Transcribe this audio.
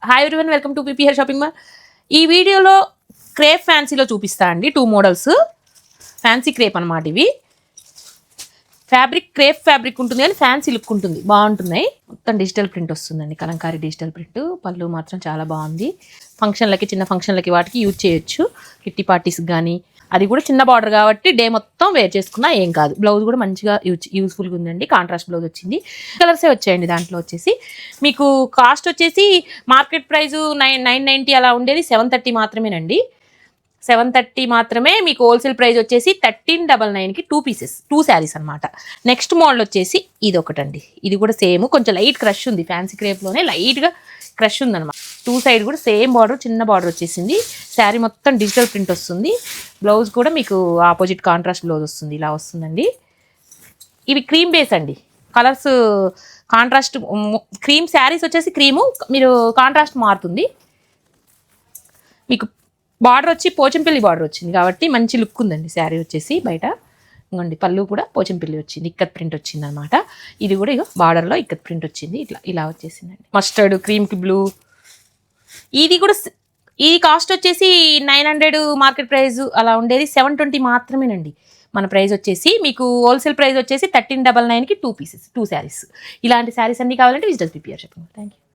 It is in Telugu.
Hi everyone, welcome to PPR shopping mall. ఈ వీడియోలో క్రేప్ ఫ్యాన్సీలో చూపిస్తా అండి. 2 మోడల్స్ ఫ్యాన్సీ క్రేప్ అనమాట. ఇవి ఫ్యాబ్రిక్ క్రేప్ ఫ్యాబ్రిక్ ఉంటుంది కానీ ఫ్యాన్సీ లుక్ ఉంటుంది, బాగుంటున్నాయి. మొత్తం డిజిటల్ ప్రింట్ వస్తుందండి, కలంకారీ డిజిటల్ ప్రింట్. పళ్ళు మాత్రం చాలా బాగుంది. ఫంక్షన్లకి, చిన్న ఫంక్షన్లకి వాటికి యూజ్ చేయొచ్చు. కిట్టి పార్టీస్కి కానీ. అది కూడా చిన్న బార్డర్ కాబట్టి డే మొత్తం వేర్ చేసుకున్నా ఏం కాదు. బ్లౌజ్ కూడా మంచిగా యూజ్ఫుల్గా ఉందండి. కాంట్రాస్ట్ బ్లౌజ్ వచ్చింది. కలర్సే వచ్చాయండి దాంట్లో వచ్చేసి. మీకు కాస్ట్ వచ్చేసి మార్కెట్ ప్రైస్ 990 అలా ఉండేది, 730 మాత్రమేనండి. 730 మాత్రమే. మీకు హోల్సేల్ ప్రైస్ వచ్చేసి 1399కి 2 పీసెస్, 2 శారీస్ అనమాట. నెక్స్ట్ మోడల్ వచ్చేసి ఇది ఒకటండి. ఇది కూడా సేమ్, కొంచెం లైట్ క్రష్ ఉంది. ఫ్యాన్సీ క్రేప్లోనే లైట్గా క్రష్ ఉందన్నమాట. 2 సైడ్ కూడా సేమ్ బార్డర్, చిన్న బార్డర్ వచ్చేసింది. శారీ మొత్తం డిజిటల్ ప్రింట్ వస్తుంది. బ్లౌజ్ కూడా మీకు ఆపోజిట్ కాంట్రాస్ట్ బ్లౌజ్ వస్తుంది, ఇలా వస్తుందండి. ఇవి క్రీమ్ బేస్ అండి. కలర్స్ కాంట్రాస్ట్, క్రీమ్ శారీస్ వచ్చేసి క్రీము, మీరు కాంట్రాస్ట్ మారుతుంది. మీకు బార్డర్ వచ్చి పోచంపల్లి బార్డర్ వచ్చింది కాబట్టి మంచి లుక్ ఉందండి శారీ వచ్చేసి. బయట ఇంకోండి పళ్ళు కూడా పోచంపల్లి వచ్చింది, ఇక్కత్ ప్రింట్ వచ్చింది అనమాట. ఇది కూడా ఇక బార్డర్లో ఇక్కత్ ప్రింట్ వచ్చింది, ఇలా వచ్చేసిందండి. మస్టర్డ్, క్రీమ్కి బ్లూ. ఇది కూడా ఈ కాస్ట్ వచ్చేసి 900 మార్కెట్ ప్రైస్ అలా ఉండేది, 720 మాత్రమేనండి మన ప్రైస్ వచ్చేసి. మీకు హోల్సేల్ ప్రైస్ వచ్చేసి 1399కి 2 పీసెస్, 2 శారీస్. ఇలాంటి శారీస్ అన్నీ కావాలంటే visit PPR shopping. Thank you.